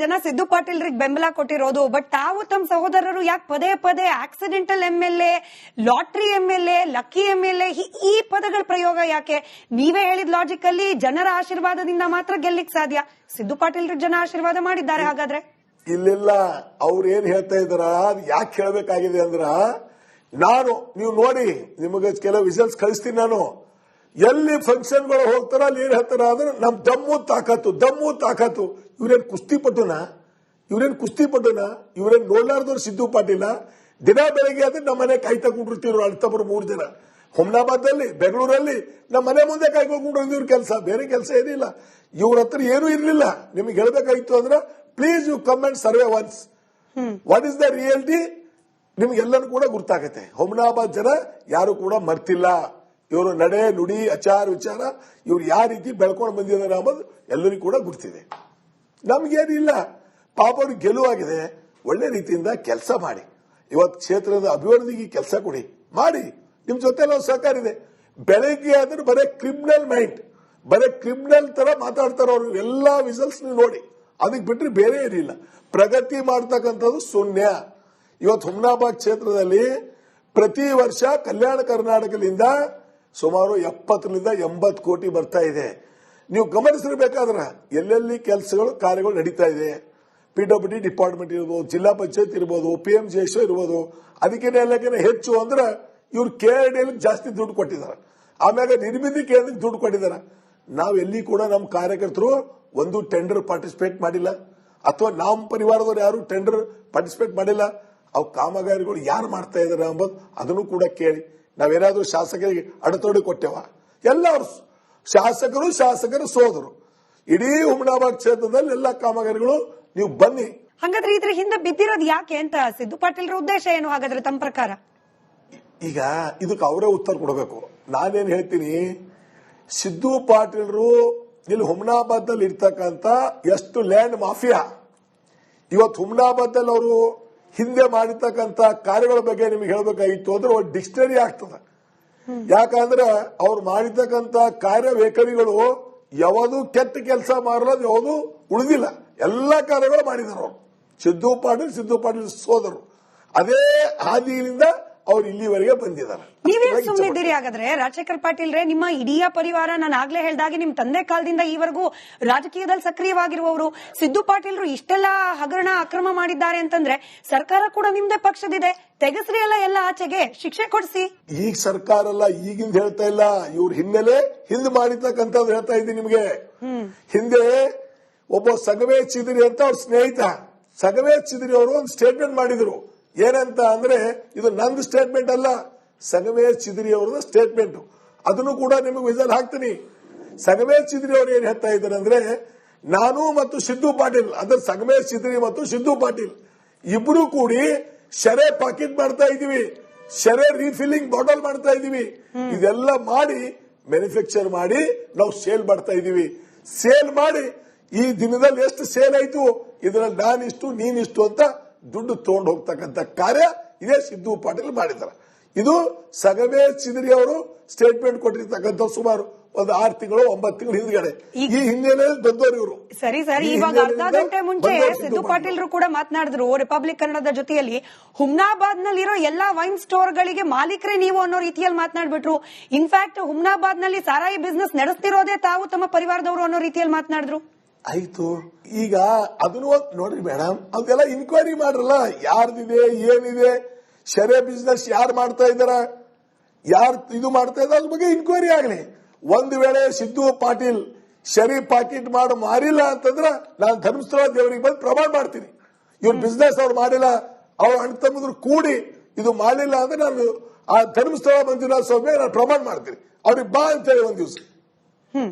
ಜನ ಸಿದ್ದು ಪಾಟೀಲ್ರಿಗೆ ಬೆಂಬಲ ಕೊಟ್ಟಿರೋದು. ಬಟ್ ತಾವು ತಮ್ಮ ಸಹೋದರರು ಯಾಕೆ ಪದೇ ಪದೇ accidental MLA, lottery MLA, lucky MLA ಈ ಪದಗಳ ಪ್ರಯೋಗ ಯಾಕೆ? ನೀವೇ ಹೇಳಿದ ಲಾಜಿಕಲ್ಲಿ ಜನರ ಆಶೀರ್ವಾದದಿಂದ ಮಾತ್ರ ಗೆಲ್ಲಿಕ್ ಸಾಧ್ಯ. ಸಿದ್ದು ಪಾಟೀಲ್ರಿಗೆ ಜನ ಆಶೀರ್ವಾದ ಮಾಡಿದ್ದಾರೆ. ಹಾಗಾದ್ರೆ ಇಲ್ಲೆಲ್ಲ ಅವ್ರು ಏನ್ ಹೇಳ್ತಾ ಇದಾರ ಯಾಕೆ ಹೇಳ್ಬೇಕಾಗಿದೆ ಅಂದ್ರ, ನೀವು ನೋಡಿ, ನಿಮಗೆ ಕೆಲವು ವಿಷಲ್ಸ್ ಕಳಿಸ್ತೀನಿ ನಾನು. ಎಲ್ಲಿ ಫಂಕ್ಷನ್ಗಳು ಹೋಗ್ತಾರ ಅಲ್ಲಿ ಏನ್ ಹೇಳ್ತಾರ ಅಂದ್ರೆ ನಮ್ ದಮ್ಮು ತಾಕತ್ತು. ಇವ್ರೇನ್ ಕುಸ್ತಿಪಟುನ, ಇವ್ರೇನ್ ನೋಡ್ಲಾರ್ದವ್ರು ಸಿದ್ದು ಪಾಟೀಲ. ದಿನ ಬೆಳಗ್ಗೆ ಆದ್ರೆ ನಮ್ಮ ಮನೆ ಕಾಯ್ತಾ ಕುಂಡಿರ್ತಿದ್ರು ಅಳ್ತಬ್ರು 3 ಜನ. ಹುಮ್ನಾಬಾದಲ್ಲಿ, ಬೆಂಗಳೂರಲ್ಲಿ ನಮ್ಮ ಮನೆ ಮುಂದೆ ಕಾಯ್ಕೊಂಡಿದ್ರು ಕೆಲಸ, ಬೇರೆ ಕೆಲಸ ಏನಿಲ್ಲ. ಇವ್ರ ಹತ್ರ ಏನೂ ಇರ್ಲಿಲ್ಲ. ನಿಮ್ಗೆ ಹೇಳ್ಬೇಕಾಗಿತ್ತು ಅಂದ್ರೆ please you come and survey once what is the reality. ನಿಮ್ಗೆಲ್ಲರೂ ಕೂಡ ಗೊತ್ತಾಗತ್ತೆ. ಹುಮ್ನಾಬಾದ್ ಜನ ಯಾರು ಕೂಡ ಮರ್ತಿಲ್ಲ. ಇವರು ನಡೆ ನುಡಿ ಆಚಾರ ವಿಚಾರ ಇವ್ರು ಯಾವ ರೀತಿ ಬೆಳ್ಕೊಂಡು ಬಂದಿದ್ದಾರೆ ಅನ್ನೋದು ಎಲ್ಲರಿಗೂ ಕೂಡ ಗೊತ್ತಿದೆ. ನಮ್ಗೇನಿಲ್ಲ, ಪಾಪ ಅವ್ರಿಗೆ ಗೆಲುವಾಗಿದೆ. ಒಳ್ಳೆ ರೀತಿಯಿಂದ ಕೆಲಸ ಮಾಡಿ, ಇವತ್ತು ಕ್ಷೇತ್ರದ ಅಭಿವೃದ್ಧಿಗೆ ಕೆಲಸ ಕೊಡಿ, ಮಾಡಿ. ನಿಮ್ ಜೊತೆ ನಾವು ಸಹಕಾರ ಇದೆ. ಬೆಳಗ್ಗೆ ಆದ್ರೆ ಬರೀ ಕ್ರಿಮಿನಲ್ ಮೈಂಡ್, ಬರೀ ಕ್ರಿಮಿನಲ್ ತರ ಮಾತಾಡ್ತಾರ ಅವರು. ಎಲ್ಲಾ ವಿಸಲ್ಸ್ ನೀವು ನೋಡಿ, ಅದಕ್ಕೆ ಬಿಟ್ಟರೆ ಬೇರೆ ಏನಿಲ್ಲ. ಪ್ರಗತಿ ಮಾಡ್ತಕ್ಕಂಥದ್ದು ಶೂನ್ಯ. ಇವತ್ತು ಹುಮ್ನಾಬಾದ್ ಕ್ಷೇತ್ರದಲ್ಲಿ ಪ್ರತಿ ವರ್ಷ ಕಲ್ಯಾಣ ಕರ್ನಾಟಕದಿಂದ ಸುಮಾರು 70-80 ಕೋಟಿ ಬರ್ತಾ ಇದೆ. ನೀವು ಗಮನಿಸಿರ್ಬೇಕಾದ್ರ ಎಲ್ಲೆಲ್ಲಿ ಕೆಲಸಗಳು ಕಾರ್ಯಗಳು ನಡೀತಾ ಇದೆ. PWD ಡಿಪಾರ್ಟ್ಮೆಂಟ್ ಇರ್ಬೋದು, ಜಿಲ್ಲಾ ಪಂಚಾಯತ್ ಇರ್ಬೋದು, PMJS ಇರ್ಬೋದು. ಅದಕ್ಕೆಲ್ಲ ಹೆಚ್ಚು ಅಂದ್ರೆ ಇವ್ರು KRDL ಜಾಸ್ತಿ ದುಡ್ಡು ಕೊಟ್ಟಿದ್ದಾರೆ. ಆಮ್ಯಾಗ ನಿರ್ಮಿತಿ ಕೇಂದ್ರಕ್ಕೆ ದುಡ್ಡು ಕೊಟ್ಟಿದ್ದಾರೆ. ನಾವೆಲ್ಲಿ ಕೂಡ ನಮ್ಮ ಕಾರ್ಯಕರ್ತರು ಒಂದು ಟೆಂಡರ್ ಪಾರ್ಟಿಸಿಪೇಟ್ ಮಾಡಿಲ್ಲ, ಅಥವಾ ನಮ್ಮ ಪರಿವಾರದವ್ರು ಯಾರು ಟೆಂಡರ್ ಪಾರ್ಟಿಸಿಪೇಟ್ ಮಾಡಿಲ್ಲ. ಅವು ಕಾಮಗಾರಿಗಳು ಯಾರು ಮಾಡ್ತಾ ಇದಾರೆ ಅಂಬೋದು ಅದನ್ನು ಕೂಡ ಕೇಳಿ. ನಾವೇನಾದ್ರೂ ಶಾಸಕರಿಗೆ ಅಡತೋಡಿ ಕೊಟ್ಟೆವ? ಎಲ್ಲರೂ ಶಾಸಕರ ಸೋದರು. ಇಡೀ ಹುಮ್ನಾಬಾದ್ ಕ್ಷೇತ್ರದಲ್ಲಿ ಎಲ್ಲ ಕಾಮಗಾರಿಗಳು ನೀವು ಬನ್ನಿ. ಹಾಗಾದ್ರೆ ಇದ್ರ ಹಿಂದೆ ಬಿದ್ದಿರೋದು ಯಾಕೆ ಅಂತ ಸಿದ್ದು ಪಾಟೀಲ್ರ ಉದ್ದೇಶ ಏನು ಹಾಗಾದ್ರೆ ತಮ್ಮ ಪ್ರಕಾರ? ಈಗ ಇದಕ್ಕೆ ಅವರೇ ಉತ್ತರ ಕೊಡಬೇಕು. ನಾನೇನ್ ಹೇಳ್ತೀನಿ, ಸಿದ್ದು ಪಾಟೀಲ್ರು ಇಲ್ಲಿ ಹುಮ್ನಾಬಾದ್ ನಲ್ಲಿ ಇರ್ತಕ್ಕಂಥ ಎಷ್ಟು ಲ್ಯಾಂಡ್ ಮಾಫಿಯಾ, ಇವತ್ತು ಹುಮ್ನಾಬಾದ್ ನಲ್ಲಿ ಅವರು ಹಿಂದೆ ಮಾಡಿರ್ತಕ್ಕಂಥ ಕಾರ್ಯಗಳ ಬಗ್ಗೆ ನಿಮಗೆ ಹೇಳಬೇಕಾಗಿತ್ತು ಅಂದ್ರೆ ಒಂದು ಡಿಕ್ಷನರಿ ಆಗ್ತದೆ. ಯಾಕಂದ್ರೆ ಅವ್ರು ಮಾಡಿರ್ತಕ್ಕಂಥ ಕಾರ್ಯವೈಖರಿಗಳು ಯಾವುದು ಕೆಟ್ಟ ಕೆಲಸ ಮಾಡಲಾದ ಯಾವುದು ಉಳಿದಿಲ್ಲ. ಎಲ್ಲಾ ಕಾರ್ಯಗಳು ಮಾಡಿದಾರೆ ಅವರು. ಸಿದ್ದು ಪಾಟೀಲ್ ಸೋದರು. ಅದೇ ಹಾದಿಯಿಂದ ಅವ್ರು ಇಲ್ಲಿವರೆಗೆ ಬಂದಿದ್ದಾರೆ. ನೀವೇನು ಸುಮ್ಮನಿದ್ದೀರಿ ಹಾಗಾದ್ರೆ? ರಾಜಶೇಖರ್ ಪಾಟೀಲ್ ರೇ, ನಿಮ್ಮ ಇಡೀ ಪರಿವಾರ, ನಾನು ಆಗ್ಲೇ ಹೇಳ್ದಾಗೆ ನಿಮ್ ತಂದೆ ಕಾಲದಿಂದ ಈವರೆಗೂ ರಾಜಕೀಯದಲ್ಲಿ ಸಕ್ರಿಯವಾಗಿರುವವರು. ಸಿದ್ದು ಪಾಟೀಲ್ರು ಇಷ್ಟೆಲ್ಲ ಹಗರಣ ಅಕ್ರಮ ಮಾಡಿದ್ದಾರೆ ಅಂತಂದ್ರೆ ಸರ್ಕಾರ ಕೂಡ ನಿಮ್ದೇ ಪಕ್ಷದಿದೆ, ತೆಗಸ್ರಿ ಎಲ್ಲ ಆಚೆಗೆ ಶಿಕ್ಷೆ ಕೊಡಿಸಿ. ಈಗ ಸರ್ಕಾರ ಅಲ್ಲ, ಈಗಿಂದ ಹೇಳ್ತಾ ಇಲ್ಲ, ಇವ್ರ ಹಿನ್ನೆಲೆ ಹಿಂದೆ ಮಾಡಿರ್ತಕ್ಕಂಥದ್ದು ಹೇಳ್ತಾ ಇದ್ದೀನಿ ನಿಮ್ಗೆ. ಹಿಂದೆ ಒಬ್ಬ ಸಗವೇ ಚಿದಿರಿ ಅಂತ ಅವ್ರ ಸ್ನೇಹಿತ ಸಗವೇ ಚಿದಿರಿ ಅವರು ಒಂದು ಸ್ಟೇಟ್ಮೆಂಟ್ ಮಾಡಿದ್ರು. ಏನಂತ ಅಂದ್ರೆ, ಇದು ನಂದು ಸ್ಟೇಟ್ಮೆಂಟ್ ಅಲ್ಲ, ಸಗವೇ ಚಿದಿರಿ ಅವರದ ಸ್ಟೇಟ್ಮೆಂಟ್. ಅದನ್ನು ಕೂಡ ನಿಮಗೆ ವಿಸಲ್ ಹಾಕ್ತೀನಿ. ಸಗವೇ ಚಿದಿರಿ ಅವರು ಏನ್ ಹೇಳ್ತಾ ಇದ್ದಾರೆ ಅಂದ್ರೆ, ನಾನು ಮತ್ತು ಸಿದ್ದು ಪಾಟೀಲ್, ಅಂದ್ರೆ ಸಗವೇ ಚಿದಿರಿ ಮತ್ತು ಸಿದ್ದು ಪಾಟೀಲ್ ಇಬ್ರು ಕೂಡಿ ಶರೆ ಪಾಕೆಟ್ ಮಾಡ್ತಾ ಇದೀವಿ, ಶರೆ ರೀಫಿಲ್ಲಿಂಗ್ ಬಾಟಲ್ ಮಾಡ್ತಾ ಇದೀವಿ. ಇದೆಲ್ಲ ಮಾಡಿ ಮ್ಯಾನುಫ್ಯಾಕ್ಚರ್ ಮಾಡಿ ನಾವು ಸೇಲ್ ಮಾಡ್ತಾ ಇದೀವಿ. ಸೇಲ್ ಮಾಡಿ ಈ ದಿನದಲ್ಲಿ ಎಷ್ಟು ಸೇಲ್ ಆಯ್ತು, ಇದರಲ್ಲಿ ನಾನಿಷ್ಟು ನೀನಿಷ್ಟು ಅಂತ ದುಡ್ಡು ತಗೊಂಡು ಹೋಗ್ತಕ್ಕಂಥ ಕಾರ್ಯ ಇದೇ ಸಿದ್ದು ಪಾಟೀಲ್ ಮಾಡಿದ್ದಾರೆ. ಇದು ಸಗವೇ ಚಿದಿರಿ ಅವರು ಸ್ಟೇಟ್ಮೆಂಟ್ ಕೊಟ್ಟಿರ್ತಕ್ಕಂಥ ಸುಮಾರು ಒಂದು 6 ತಿಂಗಳು 9 ತಿಂಗಳು ಹಿಂದ್ಗಡೆ. ಈ ಹಿನ್ನೆಲೆ ಬಂದವರು ಇವರು. ಸರಿ, ಇವಾಗ ಅರ್ಧ ಗಂಟೆ ಮುಂಚೆ ಸಿದ್ದು ಪಾಟೀಲ್ರು ಕೂಡ ಮಾತನಾಡಿದ್ರು ರಿಪಬ್ಲಿಕ್ ಕನ್ನಡದ ಜೊತೆಯಲ್ಲಿ. ಹುಮ್ನಾಬಾದ್ ನಲ್ಲಿರೋ ಎಲ್ಲಾ ವೈನ್ ಸ್ಟೋರ್ ಗಳಿಗೆ ಮಾಲೀಕರೇ ನೀವು ಅನ್ನೋ ರೀತಿಯಲ್ಲಿ ಮಾತನಾಡ್ಬಿಟ್ರು. ಇನ್ಫ್ಯಾಕ್ಟ್ ಹುಮ್ನಾಬಾದ್ ನಲ್ಲಿ ಸಾರಾಯಿ ಬಿಸ್ನೆಸ್ ನಡೆಸ್ತಿರೋದೇ ತಾವು, ತಮ್ಮ ಪರಿವಾರದವರು ಅನ್ನೋ ರೀತಿಯಲ್ಲಿ ಮಾತನಾಡಿದ್ರು. ಆಯ್ತು, ಈಗ ಅದನ್ನು ನೋಡ್ರಿ ಮೇಡಮ್, ಅದೆಲ್ಲ ಇನ್ಕ್ವೈರಿ ಮಾಡ್ರಲ್ಲ, ಯಾರ್ದಿದೆ ಏನಿದೆ, ಶರೆ ಬಿಸ್ನೆಸ್ ಯಾರು ಮಾಡ್ತಾ ಇದಾರ, ಯಾರು ಇದು ಮಾಡ್ತಾ ಇದ್ದಾರೆ ಅದ್ರ ಬಗ್ಗೆ ಇನ್ಕ್ವೈರಿ ಆಗಲಿ. ಒಂದು ವೇಳೆ ಸಿದ್ದು ಪಾಟೀಲ್ ಶರಿ ಪಾಕೆಟ್ ಮಾಡಿ ಮಾರಿಲ್ಲ ಅಂತಂದ್ರೆ ನಾನು ಧರ್ಮಸ್ಥಳ ದೇವರಿಗೆ ಬಂದು ಪ್ರಮಾಣ ಮಾಡ್ತೀನಿ, ಇವ್ರ ಬಿಸ್ನೆಸ್ ಅವ್ರು ಮಾಡಿಲ್ಲ, ಅವ್ರ ಅಣ್ಣ ತಮ್ಮದ್ರು ಕೂಡಿ ಇದು ಮಾಡಿಲ್ಲ ಅಂದ್ರೆ ನಾನು ಆ ಧರ್ಮಸ್ಥಳ ಮಂಜುನಾಥ ಸ್ವಾಮಿ ನಾನು ಪ್ರಮಾಣ ಮಾಡ್ತೀನಿ, ಅವ್ರಿಗೆ ಬಾ ಅಂತ ಹೇಳಿ ಒಂದ್ ದಿವಸ.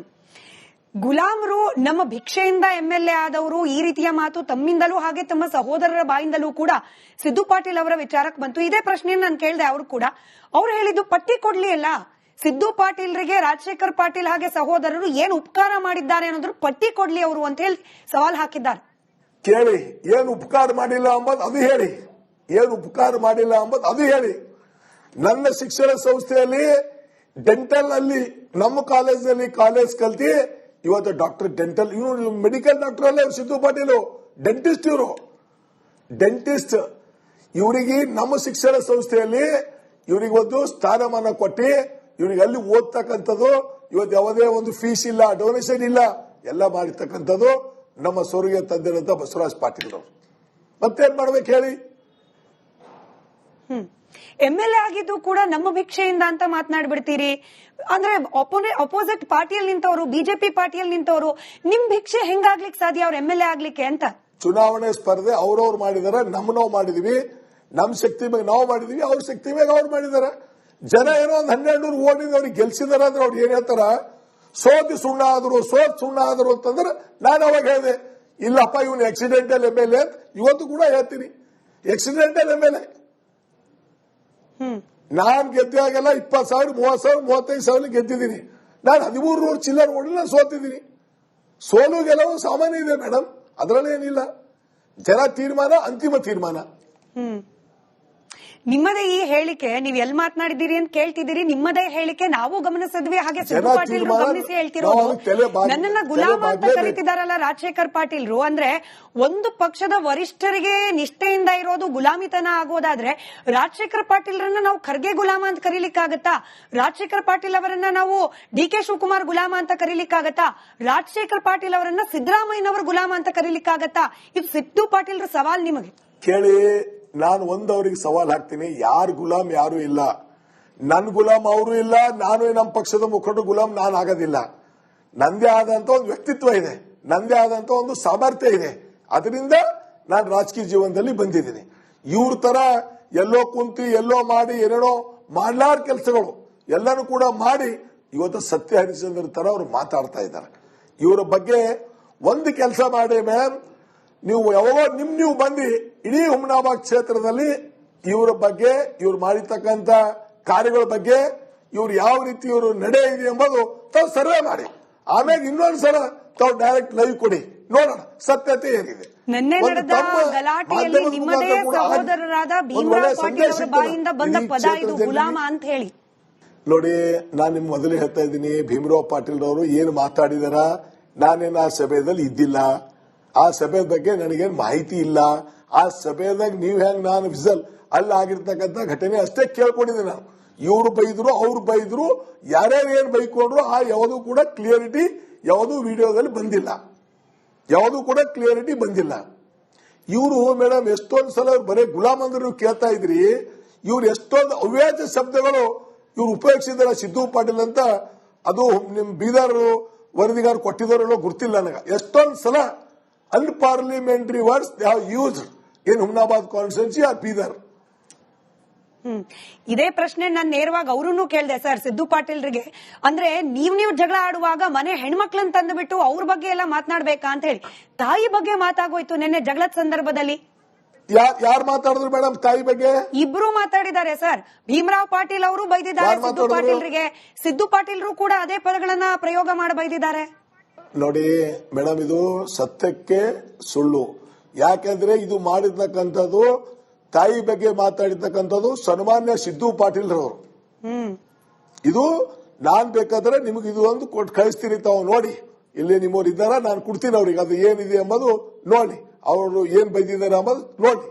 ಗುಲಾಮರು ನಮ್ಮ ಭಿಕ್ಷೆಯಿಂದ MLA ಆದವರು, ಈ ರೀತಿಯ ಮಾತು ತಮ್ಮಿಂದಲೂ ಹಾಗೆ ತಮ್ಮ ಸಹೋದರರ ಬಾಯಿಂದಲೂ ಕೂಡ ಸಿದ್ದು ಪಾಟೀಲ್ ಅವರ ವಿಚಾರಕ್ಕೆ ಬಂತು. ಇದೇ ಪ್ರಶ್ನೆಯನ್ನು ನಾನು ಕೇಳಿದೆ ಅವರು ಕೂಡ. ಅವ್ರು ಹೇಳಿದ್ದು ಪಟ್ಟಿ ಕೊಡ್ಲಿ ಅಲ್ಲ, ಸಿದ್ದು ಪಾಟೀಲ್ರಿಗೆ ರಾಜಶೇಖರ್ ಪಾಟೀಲ್ ಹಾಗೆ ಸಹೋದರರು ಏನು ಉಪಕಾರ ಮಾಡಿದ್ದಾರೆ ಅನ್ನೋದ್ರ ಪಟ್ಟಿ ಕೊಡ್ಲಿ ಅವರು ಅಂತ ಹೇಳಿ ಸವಾಲ್ ಹಾಕಿದ್ದಾರೆ. ಕೇಳಿ, ಏನು ಉಪಕಾರ ಮಾಡಿಲ್ಲ ಅಂಬದು ಅದು ಹೇಳಿ, ಏನು ಉಪಕಾರ ಮಾಡಿಲ್ಲ ಅಂಬದು ಅದು ಹೇಳಿ. ನನ್ನ ಶಿಕ್ಷಣ ಸಂಸ್ಥೆಯಲ್ಲಿ ಡೆಂಟಲ್ ಅಲ್ಲಿ ನಮ್ಮ ಕಾಲೇಜ್ ಕಲ್ತಿ ಇವತ್ತು ಡಾಕ್ಟರ್ ಡೆಂಟಲ್, ಇವರು ಮೆಡಿಕಲ್ ಡಾಕ್ಟರ್ ಅಲ್ಲೇ ಸಿದ್ದು ಪಾಟೀಲ್, ಡೆಂಟಿಸ್ಟ್ ಡೆಂಟಿಸ್ಟ್ ಇವರಿಗೆ ನಮ್ಮ ಶಿಕ್ಷಣ ಸಂಸ್ಥೆಯಲ್ಲಿ ಇವರಿಗೆ ಒಂದು ಸ್ಥಾನಮಾನ ಕೊಟ್ಟು ಇವರಿಗೆ ಅಲ್ಲಿ ಓದ್ತಕ್ಕಂಥದ್ದು ಇವತ್ತು ಯಾವುದೇ ಒಂದು ಫೀಸ್ ಇಲ್ಲ, ಡೊನೇಷನ್ ಇಲ್ಲ, ಎಲ್ಲ ಮಾಡಿರ್ತಕ್ಕಂಥದ್ದು ನಮ್ಮ ಸ್ವರ್ಗೀಯ ತಂದೆಯಂತ ಬಸವರಾಜ ಪಾಟೀಲ್ ಅವರು. ಮತ್ತೇನ್ ಮಾಡ್ಬೇಕು ಹೇಳಿ? MLA ಆಗಿದ್ದು ಕೂಡ ನಮ್ಮ ಭಿಕ್ಷೆಯಿಂದ ಅಂತ ಮಾತನಾಡ್ಬಿಡ್ತೀರಿ. ಅಂದ್ರೆ ಅಪೋಸಿಟ್ ಪಾರ್ಟಿಯಲ್ಲಿ ನಿಂತವರು, ಬಿಜೆಪಿ ಪಾರ್ಟಿಯಲ್ಲಿ ನಿಂತವರು, ನಿಮ್ ಭಿಕ್ಷೆ ಹೆಂಗಾಗ್ಲಿಕ್ಕೆ ಸಾಧ್ಯ ಅವ್ರ MLA ಆಗ್ಲಿಕ್ಕೆ ಅಂತ? ಚುನಾವಣೆ ಸ್ಪರ್ಧೆ ಅವ್ರವ್ರು ಮಾಡಿದಾರೆ, ನಾವು ಮಾಡಿದೀವಿ. ನಮ್ ಶಕ್ತಿ ಮೇಲೆ ನಾವು ಮಾಡಿದೀವಿ, ಅವ್ರ ಶಕ್ತಿ ಮೇಲೆ ಅವ್ರು ಮಾಡಿದಾರೆ. ಜನ ಏನೋ ಒಂದು 1200 ಓಡಿದ ಅವ್ರಿಗೆ ಗೆಲ್ಸಿದಾರೆ ಅಂದ್ರೆ ಅವ್ರು ಏನ್ ಹೇಳ್ತಾರ, ಸೋತಿ ಸುಣ್ಣ ಆದ್ರು ಅಂತಂದ್ರೆ ನಾನು ಅವಾಗ ಹೇಳಿದೆ, ಇಲ್ಲಪ್ಪ ಇವನು ಆಕ್ಸಿಡೆಂಟಲ್ MLA ಅಂತ ಇವತ್ತು ಕೂಡ ಹೇಳ್ತೀನಿ. ಆಕ್ಸಿಡೆಂಟಲ್ MLA ನಾನ್ ಗೆದ್ದಾಗೆಲ್ಲ 20,000, 30,000, 35,000 ಗೆದ್ದಿದ್ದೀನಿ. ನಾನು 1300 ಚಿಲ್ಲರ್ ಓಡಿ ನಾನು ಸೋತಿದ್ದೀನಿ. ಸೋಲು ಗೆಲುವು ಸಾಮಾನ್ಯ ಇದೆ ಮೇಡಮ್, ಅದರಲ್ಲೇನಿಲ್ಲ. ಜನ ತೀರ್ಮಾನ ಅಂತಿಮ ತೀರ್ಮಾನ. ನಿಮ್ಮದೇ ಈ ಹೇಳಿಕೆ ನೀವು ಎಲ್ಲಿ ಮಾತನಾಡಿದ್ದೀರಿ ಅಂತ ಕೇಳ್ತಿದ್ದೀರಿ. ನಿಮ್ಮದೇ ಹೇಳಿಕೆ ನಾವು ಗಮನಿಸಿದ್ವಿ, ಹಾಗೆ ಸಿದ್ದು ಪಾಟೀಲ್ ಗಮನಿಸಿ ಹೇಳ್ತಿರೋದು. ನನ್ನನ್ನ ಗುಲಾಮ ಅಂತ ಕರೀತಿದಾರಲ್ಲ ರಾಜಶೇಖರ್ ಪಾಟೀಲ್ರು. ಅಂದ್ರೆ ಒಂದು ಪಕ್ಷದ ವರಿಷ್ಠರಿಗೆ ನಿಷ್ಠೆಯಿಂದ ಇರೋದು ಗುಲಾಮಿತನ ಆಗೋದಾದ್ರೆ ರಾಜಶೇಖರ್ ಪಾಟೀಲ್ರನ್ನ ನಾವು ಖರ್ಗೆ ಗುಲಾಮ ಅಂತ ಕರೀಲಿಕ್ಕಾಗತ್ತಾ? ರಾಜಶೇಖರ್ ಪಾಟೀಲ್ ಅವರನ್ನ ನಾವು DK ಶಿವಕುಮಾರ್ ಗುಲಾಮ ಅಂತ ಕರೀಲಿಕ್ಕಾಗತ್ತಾ? ರಾಜಶೇಖರ್ ಪಾಟೀಲ್ ಅವರನ್ನ ಸಿದ್ದರಾಮಯ್ಯನವರ ಗುಲಾಮ ಅಂತ ಕರೀಲಿಕ್ಕಾಗತ್ತಾ? ಇದು ಸಿದ್ದು ಪಾಟೀಲ್ರ ಸವಾಲ್ ನಿಮಗೆ. ಕೇಳಿ, ನಾನು ಅವ್ರಿಗೆ ಸವಾಲ್ ಹಾಕ್ತೀನಿ, ಯಾರು ಗುಲಾಮ್ ಯಾರು ಇಲ್ಲ. ನನ್ ಗುಲಾಮ್ ಅವರು ಇಲ್ಲ, ನಾನು ನಮ್ಮ ಪಕ್ಷದ ಮುಖಂಡ ಗುಲಾಮ್ ನಾನು ಆಗೋದಿಲ್ಲ. ನಂದೇ ಆದಂತ ಒಂದು ವ್ಯಕ್ತಿತ್ವ ಇದೆ, ನಂದೇ ಆದಂತ ಒಂದು ಸಾಮರ್ಥ್ಯ ಇದೆ. ಅದರಿಂದ ನಾನು ರಾಜಕೀಯ ಜೀವನದಲ್ಲಿ ಬಂದಿದ್ದೀನಿ. ಇವ್ರ ತರ ಎಲ್ಲೋ ಕುಂತಿ ಎಲ್ಲೋ ಮಾಡಿ ಏನೇನೋ ಮಾಡ್ಲಾರ ಕೆಲಸಗಳು ಎಲ್ಲಾನು ಕೂಡ ಮಾಡಿ ಇವತ್ತು ಸತ್ಯ ಹರಿಶ್ಚಂದ್ರ ತರ ಅವ್ರು ಮಾತಾಡ್ತಾ ಇದ್ದಾರೆ. ಇವರ ಬಗ್ಗೆ ಒಂದು ಕೆಲಸ ಮಾಡಿ ಮ್ಯಾಮ್, ನೀವು ಯಾವಾಗ ನೀವು ಬಂದು ಇಡೀ ಹುಮನಾಬಾದ್ ಕ್ಷೇತ್ರದಲ್ಲಿ ಇವರ ಬಗ್ಗೆ, ಇವ್ರು ಮಾಡಿರ್ತಕ್ಕಂಥ ಕಾರ್ಯಗಳ ಬಗ್ಗೆ, ಇವ್ರು ಯಾವ ರೀತಿ ಇವರು ನಡೆ ಇದೆ ಎಂಬುದು ತಾವು ಸರ್ವೆ ಮಾಡಿ, ಆಮೇಲೆ ಇನ್ನೊಂದ್ಸಲ ತಾವು ಡೈರೆಕ್ಟ್ ಲೈವ್ ಕೊಡಿ, ನೋಡೋಣ ಸತ್ಯತೆ ಏನಿದೆ. ನಿನ್ನೆ ನಡೆದ ಗಲಾಟೆಯಲ್ಲಿ ನಿಮ್ಮದೇ ಸಹೋದರರಾದ ಭೀಮರಾವ್ ಪಾಟೀಲ್ ಅವರ ಬಾಯಿಂದ ಬಂದ ಪದ ಇದು ಗುಲಾಮ ಅಂತ ಹೇಳಿ. ನೋಡಿ, ನಾನು ನಿಮ್ ಮೊದಲೇ ಹೇಳ್ತಾ ಇದ್ದೀನಿ, ಭೀಮರಾವ್ ಪಾಟೀಲ್ ಅವರು ಏನು ಮಾತಾಡಿದಾರ, ನಾನೇನು ಆ ಸಭೆಯಲ್ಲಿ ಇದ್ದಿಲ್ಲ, ಆ ಸಭೆ ಬಗ್ಗೆ ನನಗೇನು ಮಾಹಿತಿ ಇಲ್ಲ. ಆ ಸಭೆದಾಗ ನೀವ್ ಹೆಂಗ್ ನಾನು ವಿಸಲ್ ಅಲ್ಲಿ ಆಗಿರ್ತಕ್ಕಂಥ ಘಟನೆ ಅಷ್ಟೇ ಕೇಳ್ಕೊಂಡಿದ್ದೆ ನಾನು. ಇವ್ರು ಬೈದ್ರು, ಅವ್ರು ಬೈದ್ರು, ಯಾರ್ಯಾರು ಏನ್ ಬೈಕೊಂಡ್ರು ಆ ಯಾವುದೂ ಕೂಡ ಕ್ಲಿಯರಿಟಿ ಯಾವುದೂ ವಿಡಿಯೋದಲ್ಲಿ ಬಂದಿಲ್ಲ, ಯಾವುದೂ ಕೂಡ ಕ್ಲಿಯರಿಟಿ ಬಂದಿಲ್ಲ. ಇವರು ಮೇಡಮ್ ಎಷ್ಟೊಂದು ಸಲ ಬರೀ ಗುಲಾಮ್ ಅಂದ್ರೆ ನೀವು ಕೇಳ್ತಾ ಇದ್ರಿ, ಇವ್ರು ಎಷ್ಟೊಂದು ಅವ್ಯಾಜ ಶಬ್ದಗಳು ಇವ್ರು ಉಪಯೋಗಿಸಿದಾರ. ಸಿದ್ದು ಪಾಟೀಲ್ ಅಂತ ಅದು ನಿಮ್ ಬೀದರ್ ವರದಿಗಾರ ಕೊಟ್ಟಿದಾರೋ ಗೊತ್ತಿಲ್ಲ ನನಗೆ. ಎಷ್ಟೊಂದು ಸಲ unparliamentary words they have used in Humnabad constituency or Bidar. ಇದೇ ಪ್ರಶ್ನೆ ನಾನು ನೇರವಾಗಿ ಅವ್ರನ್ನೂ ಕೇಳಿದೆ ಸರ್, ಸಿದ್ದು ಪಾಟೀಲ್ರಿಗೆ. ಅಂದ್ರೆ ನೀವು ಜಗಳ ಆಡುವಾಗ ಮನೆ ಹೆಣ್ಮಕ್ಳನ್ನ ತಂದುಬಿಟ್ಟು ಅವ್ರ ಬಗ್ಗೆ ಎಲ್ಲ ಮಾತನಾಡ್ಬೇಕಾ ಅಂತ ಹೇಳಿ ತಾಯಿ ಬಗ್ಗೆ ಮಾತಾಗೋಯ್ತು ನಿನ್ನೆ ಜಗಳದ ಸಂದರ್ಭದಲ್ಲಿ. ಯಾರು ಮಾತಾಡಿದ್ರು ಮೇಡಮ್ ತಾಯಿ ಬಗ್ಗೆ? ಇಬ್ರು ಮಾತಾಡಿದ್ದಾರೆ ಸರ್. ಭೀಮರಾವ್ ಪಾಟೀಲ್ ಅವರು ಬೈದಿದ್ದಾರೆ ಸಿದ್ದು ಪಾಟೀಲ್ರಿಗೆ, ಸಿದ್ದು ಪಾಟೀಲ್ರು ಕೂಡ ಅದೇ ಪದಗಳನ್ನ ಪ್ರಯೋಗ ಮಾಡಿ ಬೈದಿದ್ದಾರೆ. ನೋಡಿ ಮೇಡಮ್, ಇದು ಸತ್ಯಕ್ಕೆ ಸುಳ್ಳು. ಯಾಕೆಂದ್ರೆ ಇದು ಮಾಡಿರ್ತಕ್ಕಂಥದ್ದು ತಾಯಿ ಬಗ್ಗೆ ಮಾತಾಡಿರ್ತಕ್ಕಂಥದ್ದು ಸನ್ಮಾನ್ಯ ಸಿದ್ದು ಪಾಟೀಲ್ ರವರು. ಇದು ನಾನ್ ಬೇಕಾದ್ರೆ ನಿಮಗೆ ಇದು ಒಂದು ಕೊಟ್ಟು ಕಳಿಸ್ತೀನಿ, ತಾವು ನೋಡಿ. ಇಲ್ಲಿ ನಿಮ್ಮವ್ರು ಇದ್ದಾರ, ನಾನು ಕೊಡ್ತೀನಿ ಅವ್ರಿಗೆ, ಅದು ಏನಿದೆ ಎಂಬುದು ನೋಡಿ, ಅವರು ಏನ್ ಬೈದಿದ್ದಾರೆ ಎಂಬುದು ನೋಡಿ.